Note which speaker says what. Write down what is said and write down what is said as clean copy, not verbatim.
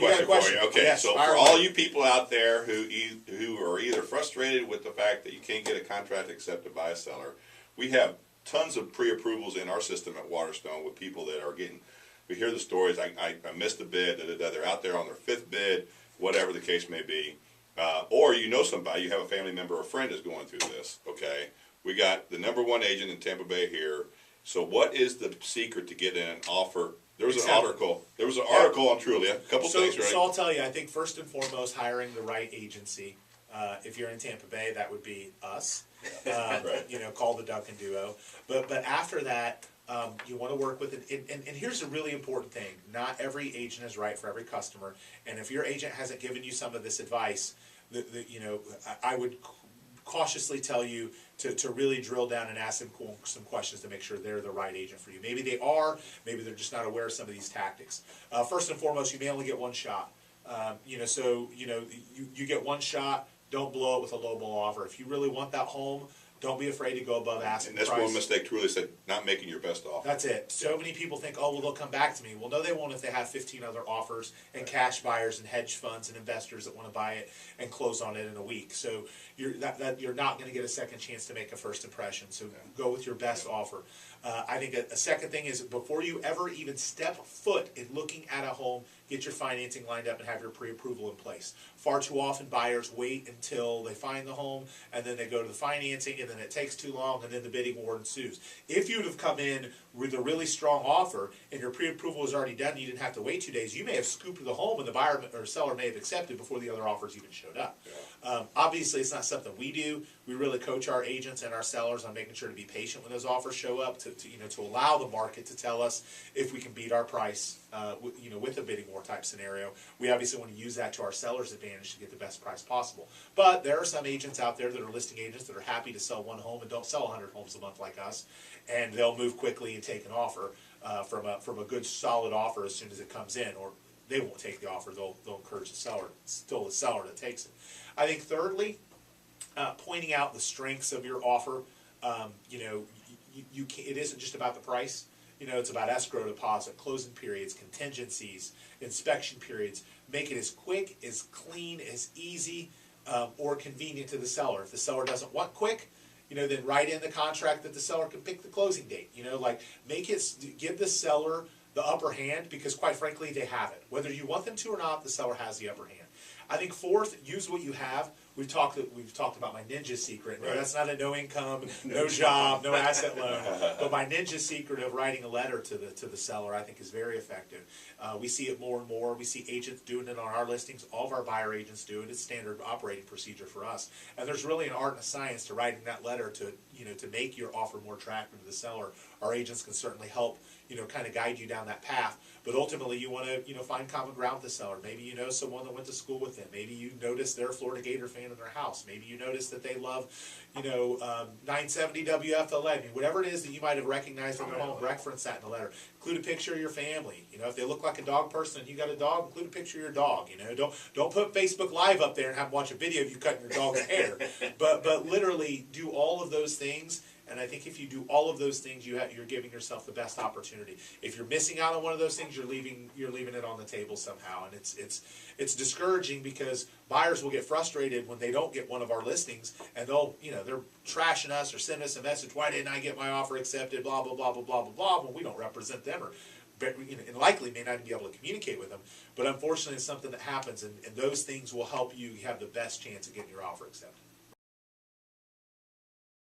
Speaker 1: question for you. Okay,
Speaker 2: yes,
Speaker 1: so for all you people out there who are either frustrated with the fact that you can't get a contract accepted by a seller, we have tons of pre-approvals in our system at Waterstone with people that are getting. We hear the stories. I missed a bid. They're out there on their fifth bid, whatever the case may be. Or you know somebody, you have a family member or friend is going through this. Okay, we got the #1 agent in Tampa Bay here. So what is the secret to getting an offer? There was an article. There was an article on Trulia. A couple things, right?
Speaker 2: So I'll tell you. I think first and foremost, hiring the right agency. If you're in Tampa Bay, that would be us. Right. You know, call the Duncan duo. But after that, you want to work with it. And here's a really important thing: not every agent is right for every customer. And if your agent hasn't given you some of this advice, you know, I would cautiously tell you to really drill down and ask them some questions to make sure they're the right agent for you. Maybe they are, maybe they're just not aware of some of these tactics. First and foremost, you may only get one shot. You know, so you get one shot. Don't blow it with a lowball offer. If you really want that home, don't be afraid to go above asking price.
Speaker 1: And that's one mistake Trulia said, not making your best offer.
Speaker 2: That's it. So many people think, oh, well, they'll come back to me. Well, no, they won't if they have 15 other offers and cash buyers and hedge funds and investors that want to buy it and close on it in a week. So you're not going to get a second chance to make a first impression. So go with your best offer. I think a second thing is before you ever even step foot in looking at a home, get your financing lined up and have your pre-approval in place. Far too often buyers wait until they find the home and then they go to the financing and then it takes too long and then the bidding war ensues. If you'd have come in with a really strong offer and your pre-approval was already done and you didn't have to wait 2 days, you may have scooped the home and the buyer or seller may have accepted before the other offers even showed up. Yeah. Obviously, it's not something we do. We really coach our agents and our sellers on making sure to be patient when those offers show up to allow the market to tell us if we can beat our price with a bidding war type scenario. We obviously want to use that to our sellers' advantage to get the best price possible. But there are some agents out there that are listing agents that are happy to sell one home and don't sell 100 homes a month like us, and they'll move quickly and take an offer from a good solid offer as soon as it comes in, or they won't take the offer. They'll encourage the seller that takes it. I think thirdly, pointing out the strengths of your offer. It isn't just about the price. It's about escrow deposit, closing periods, contingencies, inspection periods. Make it as quick, as clean, as easy, or convenient to the seller. If the seller doesn't want quick, then write in the contract that the seller can pick the closing date. Give the seller the upper hand because, quite frankly, they have it. Whether you want them to or not, the seller has the upper hand. I think fourth, use what you have. We've talked about my ninja secret. No, right. That's not a no income, no job, no asset loan. But my ninja secret of writing a letter to the seller, I think, is very effective. We see it more and more. We see agents doing it on our listings. All of our buyer agents do it. It's standard operating procedure for us. And there's really an art and a science to writing that letter to make your offer more attractive to the seller. Our agents can certainly help kind of guide you down that path. But ultimately, you want to find common ground with the seller. Maybe you know someone that went to school with them. Maybe you notice they're a Florida Gator fan in their house. Maybe you notice that they love 970 WFLA. Whatever it is that you might have recognized in their home, reference that in the letter. Include a picture of your family. If they look like a dog person and you got a dog, include a picture of your dog. Don't put Facebook Live up there and have them watch a video of you cutting your dog's hair. But literally do all of those things. And I think if you do all of those things, you're giving yourself the best opportunity. If you're missing out on one of those things, you're leaving it on the table somehow, and it's discouraging because buyers will get frustrated when they don't get one of our listings, and they're trashing us or sending us a message, why didn't I get my offer accepted? Blah blah blah blah blah blah blah. When we don't represent them or and likely may not even be able to communicate with them. But unfortunately, it's something that happens, and those things will help you have the best chance of getting your offer accepted.